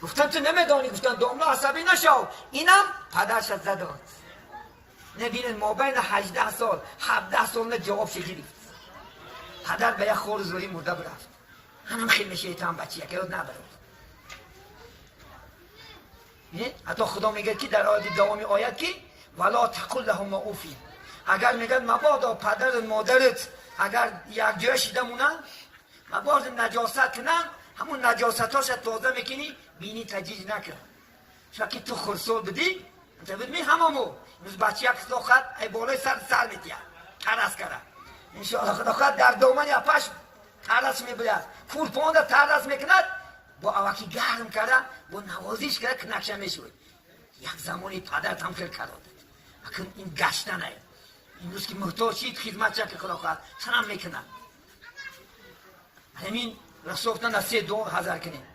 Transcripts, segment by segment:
گفتن تو نمیدانی. گفتن داملا عصبی نشو. اینم پدرش از زداد. نبینن ما بین 18 سال 17 سال جواب شگیرفت. پدر به یک خور زوری مرده برفت. هنم خیلی شیطان بچیه که یاد نبرد. حتی خدا میگه که در آیه دوامی آیت که ولا تقل لهما اف. اگر میگن مبادا پدر مادرت اگر یک جای شیده مونن مبادا نجاست کنن، همون نجاستاش تازه میکنی بینی تجیج نکن. شکی تو خرسول بدی انت بدمی همامو امروز بچه یک خدا خد ای بالای سر میتیم ترس کرد. انشاءالله خدا خد در دومن یا پش ترس میبرد پول پونده ترس میکند با اوکی گرم کرده با نوازیش کرده که نکشه میشود. یک زمانی پدر تمکر کرده اکن این گشتنه این روز که محتاج شید خدمت چه که خدا خواهد سلام میکنن. همین رسولتن از 3 دعا حاضر کنیم.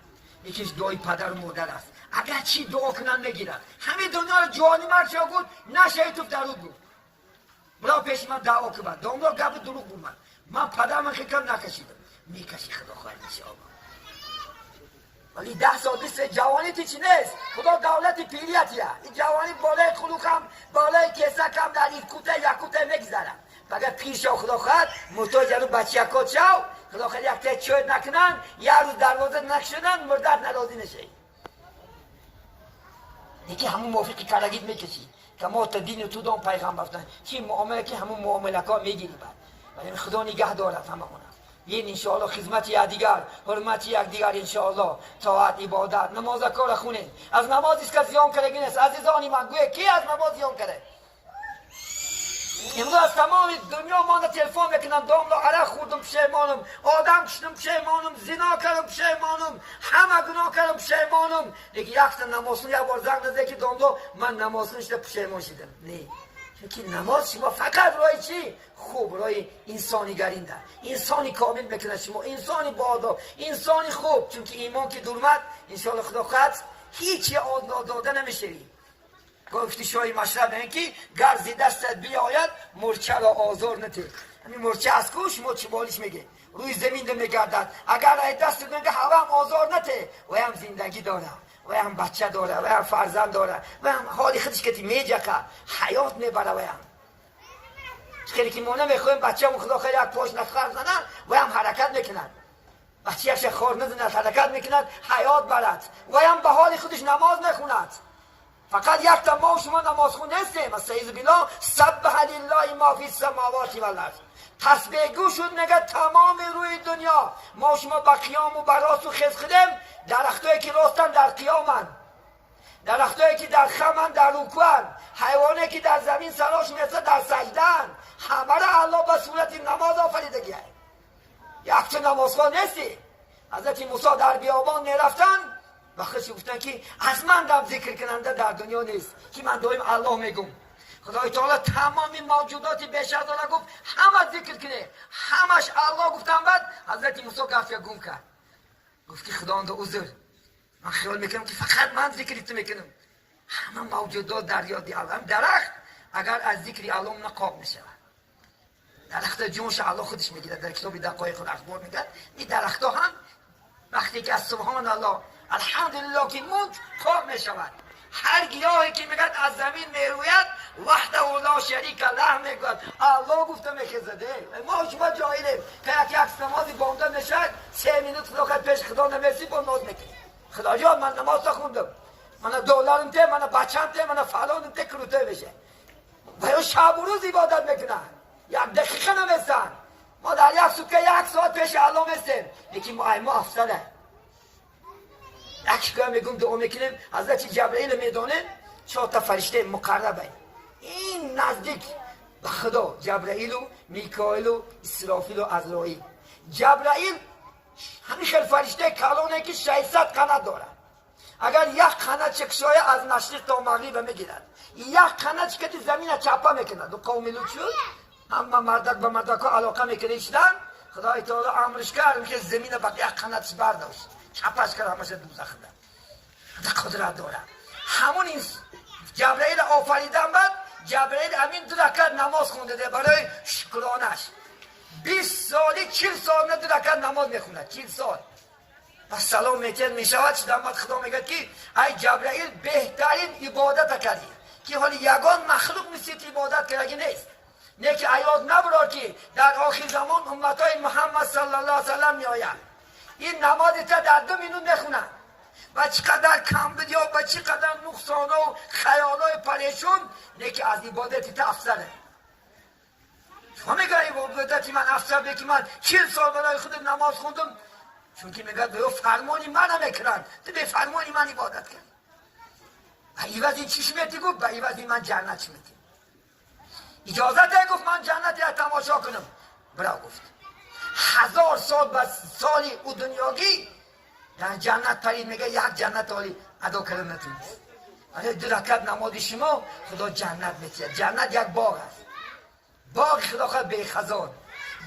یکیش دعای پدر و مادر است. اگر چی دعا کنن میگیرن. همه دنیا رو جوانی مرد شا بود نشه توف درود بود. برای پیش من دعا که بعد داملا گفت دروغ بود. من پدر من خیکم نکشیدم میکشی خدا خواهد انشاءالله. ولی 10 سال 20 جوانی تی چی نیست. خدا دولت پیریتیه. این جوانی بالای خلوقم بالای کسکم در این کوته یک کوته میگذارم. فقط پیر شو خدا خواهد محتاج رو بچه کد شو خدا خواهد یک تک چوید نکنن یک روز دروازه نکشنن مردد نرازی نشه. دیگه همون موافقی کرگید میکشی که ما تا دین تو دام پیغمبر بفتن چی معامله که همون معامله ها میگیری بعد. ولی خدا نگه دارد همه مونه. این انشاءالله خدمت یکدیگر حرمت یکدیگر انشاءالله طاعت عبادت نماز کار خونین. از نمازیست که زیان کرگی نیست. عزیزانی من گویا کی از نماز زیان کرده؟ امروز از تمام دنیا من تلفن میکنم داملا عرق خوردم پشیمانم آدم کشتم پشیمانم زنا کردم پشیمانم همه گناه کردم پشیمانم. دیگه یک تا نماز یک بار زنگ نزده که داملا من نماز نشده پشیمان شدم. نه چون نماز شما فقط رای چی؟ خوب رای انسانی گرینده انسانی کامل میکنه شما انسانی بادا انسانی خوب. چون که ایمان که درمد انشاءالله خدا خواهد هیچی داده نمیشوی. گفتی شای مشرب این که گرزی دستت بیاید مرچه را آزار نده. همین مرچه از کوش مرچه بالیش میگه روی زمین ده میگردد. اگر ای دست میگه هوا هم آزار نده و هم زندگی داره و هم بچه داره و هم فرزند داره و هم حالی خودش که میجه که حیات میبره و هم خیلی که ما نمیخوایم بچه هم خدا خیلی یک پاش نخار زنن و هم حرکت میکنن. بچه هش خور نزند حرکت میکند حیات برد و هم به حال خودش نماز میخوند. فقط یک تا ما و شما نماز خون نیستیم. استعیذ بالله سبح لله ما فی السماوات و الارض. تسبیح گو شد نگه تمام روی دنیا ما و شما با قیام و براس و خزخدم درختایی که راستن در قیامن درختایی که در خمن در رکوعن حیوانی که در زمین سراش میسته در سجدن همه را الله به صورت نماز آفریدگی هست. یک تا نماز خون نیستی. حضرت موسی در بیابان میرفتن و خودش گفتن که از من دم ذکر کننده در دنیا نیست که من دایم الله میگم. خدای تعالی تمام موجودات بیشتر داره گفت همه ذکر کنه همش الله گفتن. بعد حضرت موسی گفت یا گم کرد گفت که خداوند عذر من خیال میکنم که فقط من ذکرت میکنم. همه موجودات در یاد الله. درخت اگر از ذکر الله نقاب میشه درخت جونش الله خودش میگه در کتاب دقایق الاخبار میگه این درخت ها هم وقتی که از سبحان الله الحمدلله که موند خواب می شود. هر گیاهی که میگد از زمین میروید وحده لا شریک له میگد الله گفته میخزده. ما شما جاهلیم که یک نمازی بانده نشد 3 مینوت فقط پیش خدا نمیسی با ناز میکنی. خدا جان من نماز تا خوندم من دلارم ته من بچم ته من فلانم ته کروته بشه و یا شب و روز عبادت میکنن یک دقیقه نمیستن. ما در یک سوکه 1 ساعت پیش الله میستیم لیکن ما افسده یک که میگم دعا میکنیم حضرت جبرائیل میدانه 4 تا فرشته مقربه این نزدیک به خدا جبرائیل و میکائیل و اسرافیل و عزرائیل. جبرائیل همین خیلی فرشته کلانه که 600 قنات داره. اگر یک قنات چکشای از مشرق تا مغرب میگیرد یک قنات که زمین چپا میکند و قوم لوط شد اما مردک به مردک ها علاقه میکنیشتن خدای تعالی امرش کرد که زمین با یک قناتش برداشت چپش کرد همشه دوزخ ده قدرت داره. همون این جبرائیل آفریدن بعد جبرائیل همین 2 رکعت نماز خونده ده برای شکرانش 20 سالی 40 سال 2 رکعت نماز میخونه 40 سال و سلام میکرد میشود شدامت خدا میگه که ای جبرائیل بهترین عبادت کردی که حالی یگان مخلوق مثل عبادت کردی نیست. نه که ایاد نبرار که در آخر زمان امتای محمد صلی الله علیه وسلم می آید این نماز تا در 2 مینوت نخونن و چقدر کم بدیا و چقدر نقصان و خیال های پریشون نه که از عبادت تا افسره. شما میگه عبادتی من افسر به که من 40 سال برای خودم نماز خوندم چون که میگه به فرمانی من نمیکنن تو به فرمانی من عبادت کرد ایوازی چیش میتی گفت به ایوازی من جنت چی میتی اجازه ده گفت من جنت یا تماشا کنم برا گفت 1000 سال بس سالی او دنیاگی در جنت پرید میگه یک جنت حالی ادا کردن نتونست ولی 2 رکعت نماز شما خدا جنت میتید. جنت یک باغ است باغ خدا خواهد به خزان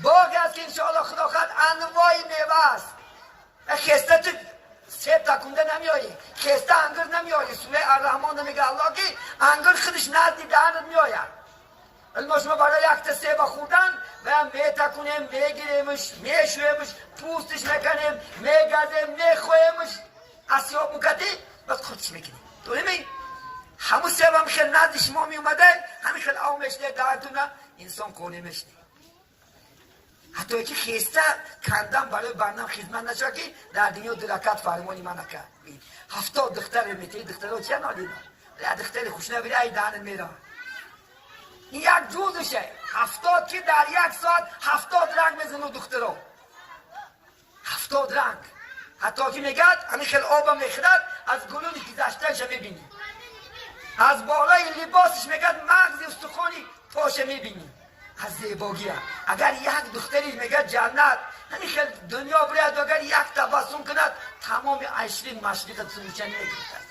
باغ است که انشاءالله خدا خواهد انواع میوه است خسته تو سیب تکونده نمیایی خسته انگر نمیایی سوره الرحمن میگه الله که انگر خودش نزدی دهنت میآید ولی شما برای یک تا سیب خوردن و میتکونیم میگیریمش میشویمش پوستش میکنیم میگردیم میخویمش اسیاب مکتی بس خودش میکنیم دونمی همون سیب هم خیلی نزد شما میومده همین خیلی آمش ده دهتونه انسان کنه مشنی حتی که خیسته کندم برای برنامه خدمت نشد که در دنیا 2 رکعت فرمانی من نکرد 70 دختر میتی دخترها چه نالیدن ولی دختر خوش نبیره ای دهنت میرن این یک جوزشه 70 که در 1 ساعت 70 رنگ میزنه دخترها 70 رنگ حتی که میگد همین خیلی آبم میخورد از گلونی که زشتنش میبینی از بالای لباسش میگد مغز استخوانی پاشه میبینی از زیباگی اگر یک دختری میگه جنت همین خیلی دنیا برید اگر یک تبسم کند تمام 20 مشرق سروچن میگیرد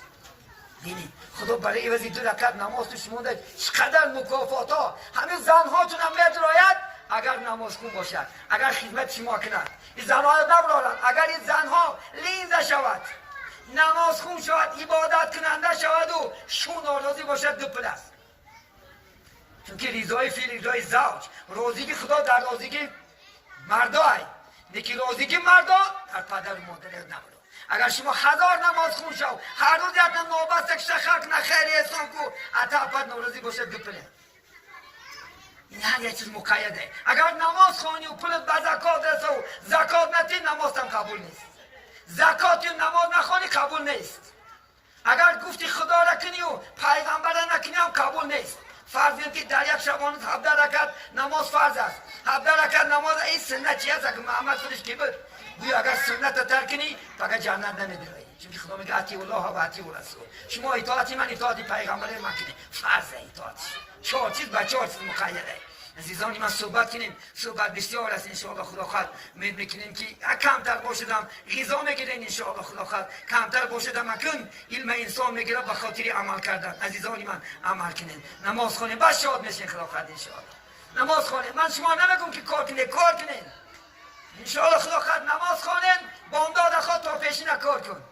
بینی خدا برای عوضی 2 رکعت نماز تو شما ده چقدر مکافات ها همین زنهاتون هم میدراید اگر نماز خون باشد اگر خدمت شما کند این زنها نبرارن اگر این زنها لینزه شود نماز خون شود عبادت کننده شود و شون آرازی باشد 2 پلس چون که ریزای فی ریزای زوج روزی خدا در روزی مردای نکی روزی مردا در پدر و مادر نبرو اگر شما 1000 نماز خون شو هر روز یادن نوبت یک شخص نخیری احسان کو عطا پد نوروزی باشه 2 پله این هر یک چیز مقیده اگر نماز خونی و پلت به زکات رسه و زکات نتی نماز هم قبول نیست زکات و نماز نخونی قبول نیست اگر گفتی خدا را کنی و پیغمبر را نکنی هم قبول نیست فرض که در یک شبانه 17 رکعت نماز فرض است 17 رکعت نماز این سنت چی است که محمد خودش کی بود گویا اگر سنت ترک کنی فقط جنت نمیداری چون خدا میگه اطیع الله و اطیع الرسول شما اطاعت من اطاعت پیغمبر من کنید فرض اطاعت 4 چیز با 4 چیز مقیده عزیزانی من صحبت کنیم صحبت بسیار است انشاءالله خدا خواهد میکنیم که کمتر باشدم غذا میگیرین انشاءالله خدا خواهد کمتر باشدم اکن علم انسان میگیره به خاطر عمل کردن عزیزانی من عمل کنیم نماز خونیم بس شاد میشین خدا خواهد انشاءالله نماز خونیم من شما نمیگم که کار کنین انشاءالله خدا خواهد نماز خونین بامداد خود تا پیشین کار کن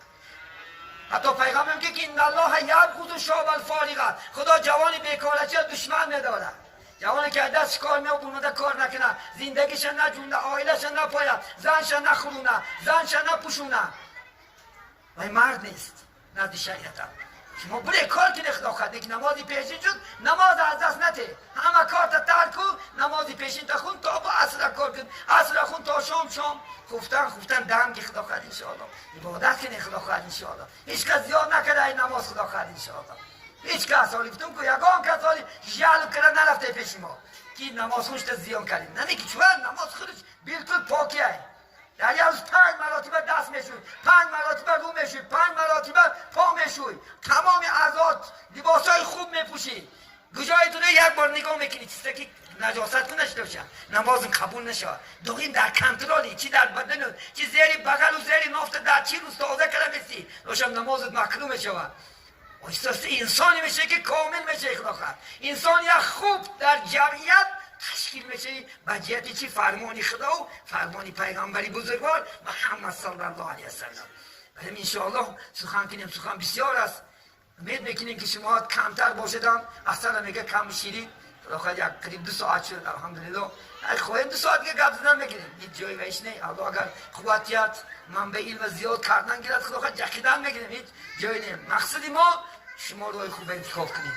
حتی پیغمبر میگه که ان الله یبغض شاب الفارغه خدا جوان بیکارچه دشمن نداره جوانی که دست کار میاد بونده کار نکنه زندگیش نجونده آیلش نپاید زنش نخورونه زنش نپوشونه و مرد نیست نزد شریعت هم شما بره کار کنه خدا خواهد که نمازی پیشین شد نماز از دست نته همه کارت ترک کن نمازی پیشین تخون تا با عصر کار کن عصر خون تا شام خفتن دم که خدا خواهد انشاءالله عبادت کنه خدا خواهد انشاءالله هیچ کس زیاد نکرده این نماز خدا خواهد انشاءالله هیچ کس حالی گفتم که یگان کس حالی جلب کرده نرفته پیش ما که نماز خونش زیان کردیم نمیگی چون نماز خودش بالکل پاکیه در یه روز 5 مراتبه دست میشوی 5 مراتبه رو میشوی 5 مراتبه پا میشوی تمام اعضات لباسای خوب میپوشی گوشای تو یک بار نگاه میکنی چیزی که نجاست نشده باشه نماز قبول نشه دوغین در کنترلی چی در بدن چی زیری بغل و زیری نافت در چی روز تازه کرده بسی روشم نمازت مکروه میشه احساس انسانی میشه که کامل میشه خدا خواهد انسان یک خوب در جمعیت تشکیل میشه با جهت چی فرمانی خدا و فرمانی پیغمبری بزرگوار محمد صلی الله علیه وسلم بریم انشاءالله سخن کنیم سخن بسیار است امید میکنیم که شما کمتر باشدم اصلا میگه کم شیرین خدا یک قریب 2 ساعت شد الحمدلله. خواهیم 2 ساعت که گپ زدن میکنیم. هیچ جایی ویش نه. اگر قوتیت منبع علم زیاد کردن گیرد خدا جکیدن میکنیم. هیچ جایی نه. مقصد ما شما روی خوب انتخاب کنید.